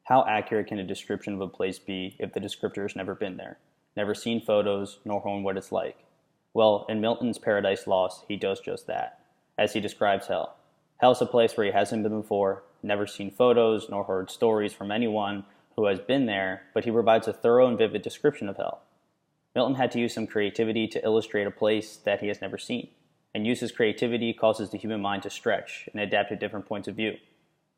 How accurate can a description of a place be if the descriptor has never been there, never seen photos, nor known what it's like? Well, in Milton's Paradise Lost, he does just that, as he describes hell. Hell is a place where he hasn't been before, never seen photos, nor heard stories from anyone who has been there, but he provides a thorough and vivid description of hell. Milton had to use some creativity to illustrate a place that he has never seen, and use his creativity causes the human mind to stretch and adapt to different points of view.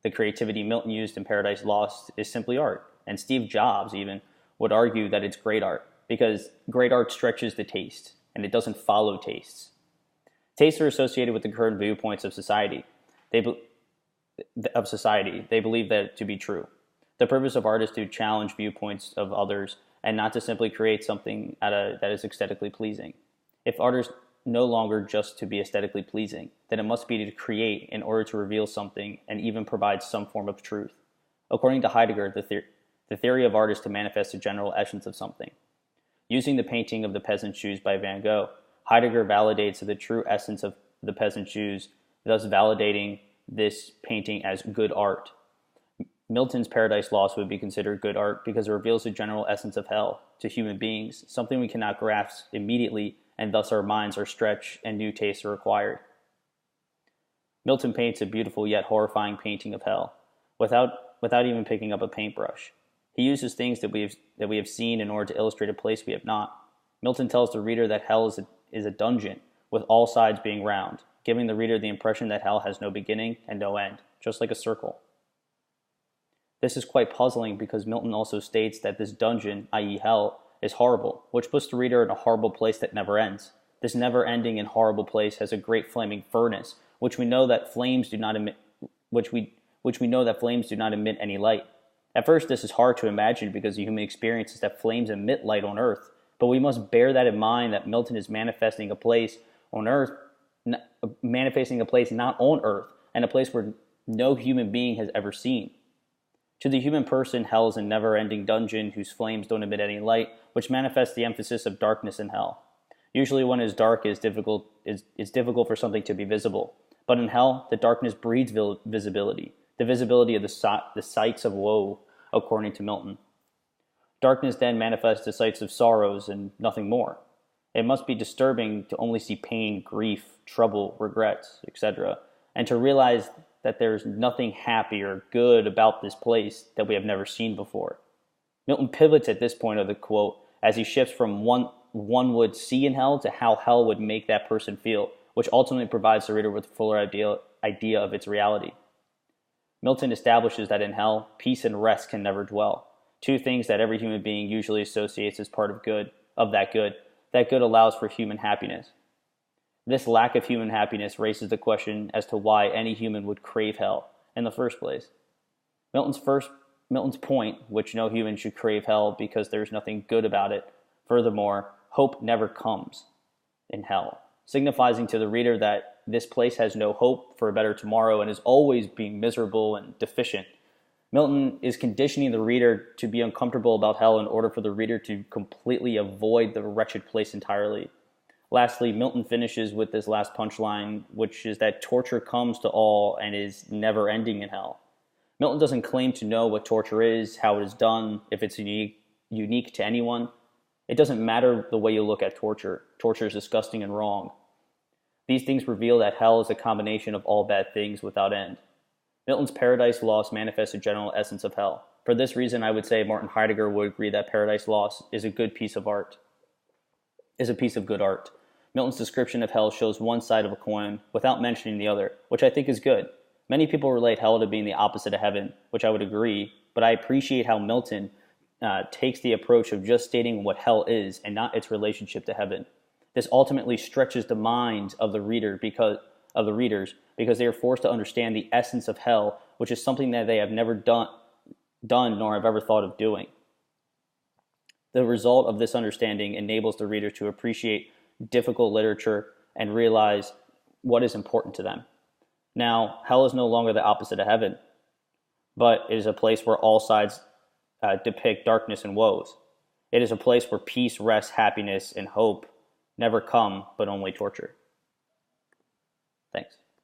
The creativity Milton used in Paradise Lost is simply art, and Steve Jobs even would argue that it's great art, because great art stretches the taste, and it doesn't follow tastes. Tastes are associated with the current viewpoints of society. They believe that to be true. The purpose of art is to challenge viewpoints of others and not to simply create something that is aesthetically pleasing. If art is no longer just to be aesthetically pleasing, then it must be to create in order to reveal something and even provide some form of truth. According to Heidegger, the theory of art is to manifest the general essence of something. Using the painting of the Peasant's Shoes by Van Gogh, Heidegger validates the true essence of the Peasant's Shoes, thus validating this painting as good art. Milton's Paradise Lost would be considered good art because it reveals the general essence of hell to human beings, something we cannot grasp immediately, and thus our minds are stretched and new tastes are required. Milton paints a beautiful yet horrifying painting of hell, without even picking up a paintbrush. He uses things that we have seen in order to illustrate a place we have not. Milton tells the reader that hell is a dungeon, with all sides being round, giving the reader the impression that hell has no beginning and no end, just like a circle. This is quite puzzling because Milton also states that this dungeon, i.e. hell, is horrible, which puts the reader in a horrible place that never ends. This never-ending and horrible place has a great flaming furnace, which we know that flames do not emit any light. At first, this is hard to imagine because the human experience is that flames emit light on Earth, but we must bear that in mind that Milton is manifesting a place on Earth, manifesting a place not on Earth, and a place where no human being has ever seen. To the human person, hell is a never-ending dungeon whose flames don't emit any light, which manifests the emphasis of darkness in hell. Usually when it is dark, it's difficult for something to be visible. But in hell, the darkness breeds visibility, the visibility of the sights of woe, according to Milton. Darkness then manifests the sights of sorrows and nothing more. It must be disturbing to only see pain, grief, trouble, regrets, etc., and to realize that there's nothing happy or good about this place that we have never seen before. Milton pivots at this point of the quote as he shifts from one would see in hell to how hell would make that person feel, which ultimately provides the reader with a fuller idea of its reality. Milton establishes that in hell, peace and rest can never dwell, two things that every human being usually associates as part of that good. That good allows for human happiness. This lack of human happiness raises the question as to why any human would crave hell in the first place. Milton's point, which no human should crave hell because there's nothing good about it. Furthermore, hope never comes in hell, signifying to the reader that this place has no hope for a better tomorrow and is always being miserable and deficient. Milton is conditioning the reader to be uncomfortable about hell in order for the reader to completely avoid the wretched place entirely. Lastly, Milton finishes with this last punchline, which is that torture comes to all and is never ending in hell. Milton doesn't claim to know what torture is, how it is done, if it's unique to anyone. It doesn't matter the way you look at torture. Torture is disgusting and wrong. These things reveal that hell is a combination of all bad things without end. Milton's Paradise Lost manifests a general essence of hell. For this reason, I would say Martin Heidegger would agree that Paradise Lost is a piece of good art. Milton's description of hell shows one side of a coin without mentioning the other, which I think is good. Many people relate hell to being the opposite of heaven, which I would agree, but I appreciate how Milton takes the approach of just stating what hell is and not its relationship to heaven. This ultimately stretches the minds of the readers because they are forced to understand the essence of hell, which is something that they have never done nor have ever thought of doing. The result of this understanding enables the reader to appreciate difficult literature and realize what is important to them. Now, hell is no longer the opposite of heaven, but it is a place where all sides depict darkness and woes. It is a place where peace, rest, happiness, and hope never come, but only torture. Thanks.